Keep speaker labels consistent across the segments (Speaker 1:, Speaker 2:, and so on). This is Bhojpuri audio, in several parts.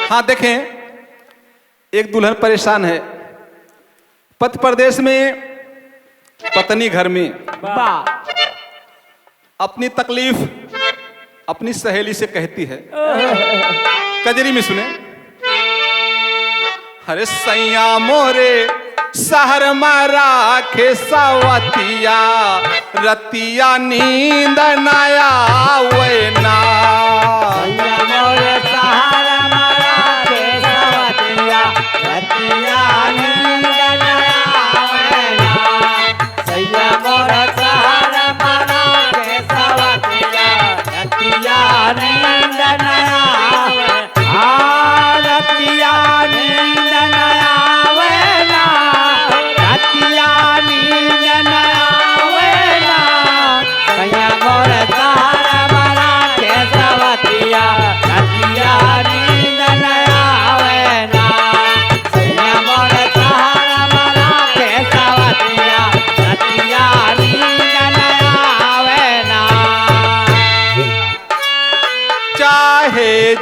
Speaker 1: हाँ देखें, एक दुल्हन परेशान है, पति परदेश में, पत्नी घर में। अपनी तकलीफ अपनी सहेली से कहती है, कजरी में सुने। हरे सैया मोरे शहर में राखे सवतिया, रतिया नींद नया वैना।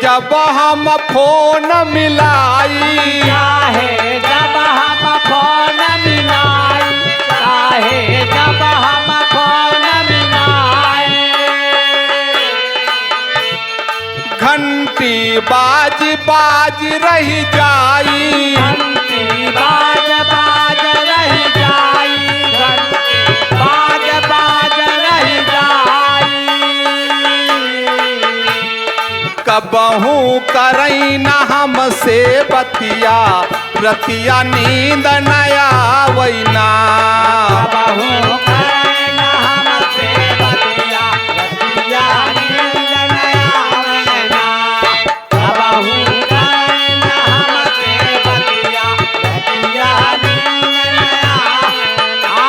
Speaker 1: जब हम फोन मिलाई,
Speaker 2: चाहे जब हम फोन मिलाई, चाहे जब हम फोन मिलाई,
Speaker 1: घंटी बाज बाज रही जाई,
Speaker 2: घंटी बाज बाज रही जाई, घंटी बाज बाज रही जाई।
Speaker 1: कबहू करई न हमसे बतिया, रतिया नींद नया वैना।
Speaker 2: कबहू करई न हमसे बतिया, रतिया नींद नया वैना। कबहू करई न हमसे बतिया, रतिया नींद नया वैना।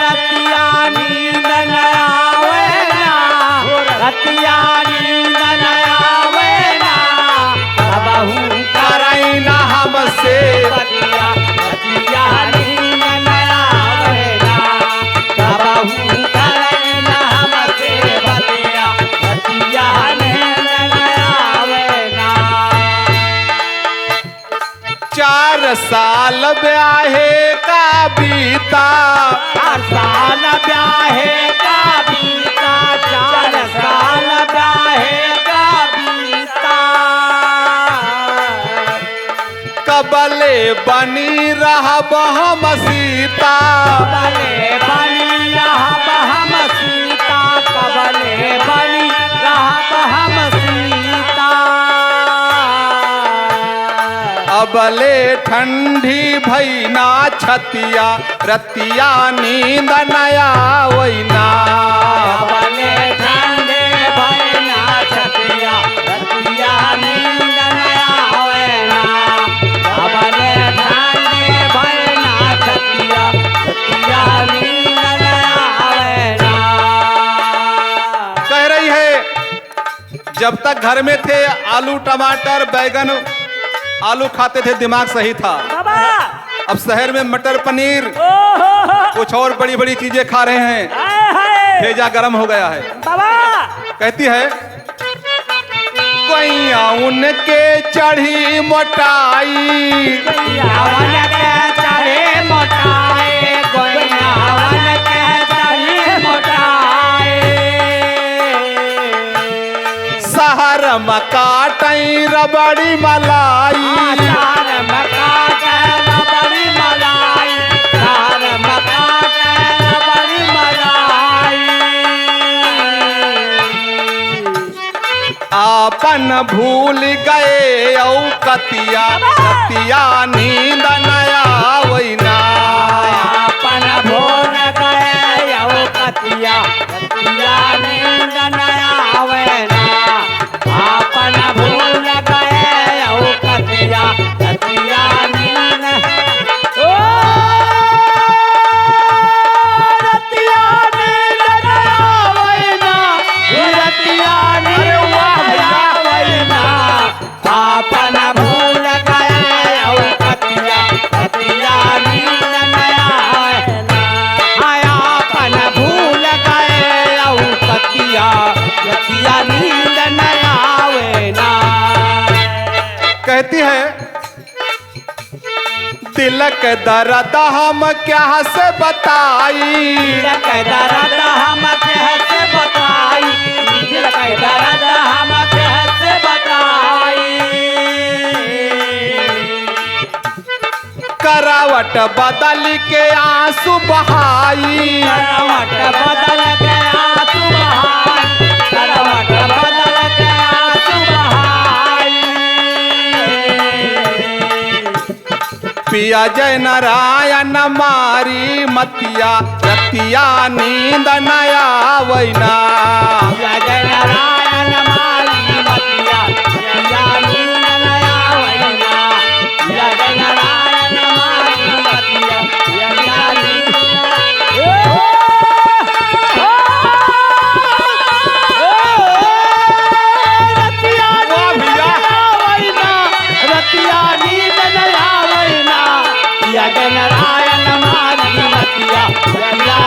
Speaker 2: रतिया नींद नया वैना, रतिया नींद नया वैना। कबहू
Speaker 1: करई न हमसे
Speaker 2: बतिया, रतिया नींद नया वैना। कबहू करई न हमसे बतिया, रतिया नींद नया वैना।
Speaker 1: 4 साल ब्याहे का बीता,
Speaker 2: 4 साल ब्याहे का बीता, 4 साल ब्याहे का बीता।
Speaker 1: कबले बनी रहब हम सीता,
Speaker 2: कबले बनी रहब हम सीता, कबले बनी रहब हम सीता।
Speaker 1: अबले ठंडी भैना छतिया, रतिया नींद नया वैना।
Speaker 2: कबले ठंडे भैना छतिया, रतिया नींद नया वैना। कबले ठंडे भैना छतिया, रतिया नींद नया वैना।
Speaker 1: कह रही है, जब तक घर में थे आलू टमाटर बैगन आलू खाते थे, दिमाग सही था।
Speaker 2: बाबा
Speaker 1: अब शहर में मटर पनीर
Speaker 2: ओहो
Speaker 1: कुछ और बड़ी बड़ी चीजें खा रहे हैं,
Speaker 2: हाय
Speaker 1: भेजा गर्म हो गया है।
Speaker 2: बाबा
Speaker 1: कहती है, कोइया उनके चढ़ी मोटाई,
Speaker 2: गोइयावन के चढ़े मोटाए, गोइयावन के चढ़े मोटाए।
Speaker 1: शहर में काटई रबड़ी मलाई,
Speaker 2: आचार मका के रबड़ी मलाई, चार मका के रबड़ी मलाई।
Speaker 1: आपन भूल गए औ कतिया, रतिया नींद नया वैना।
Speaker 2: अपन भोर गए यौ कतिया, रतिया नींद नया वैना। अपन भूल गए यौ कतिया, रतिया नींद। ओ रतिया नींद नया वैना, रतिया नींद नया वैना। अपन भूल गए यौ कतिया,
Speaker 1: कहती है तिलक दर्द हम क्या से बताई,
Speaker 2: तिलक दर्द हम कैसे बताई, तिलक दर्द हम कैसे बताई।
Speaker 1: करावट बदल के आंसू बहाई,
Speaker 2: करवट बदल के आंसू बहाई, करवट बदल के आंसू बहाई।
Speaker 1: पिया जय नारायण मारी मतिया, रतिया नींद नया वैना।
Speaker 2: पिया जय नारायण मारी मतिया, पिया नींद नया वैना। पिया जय नारायण मारी मतिया, पिया नींद रतिया नींद नया वैना। पिया जय नारायण मारी मतिया, पिया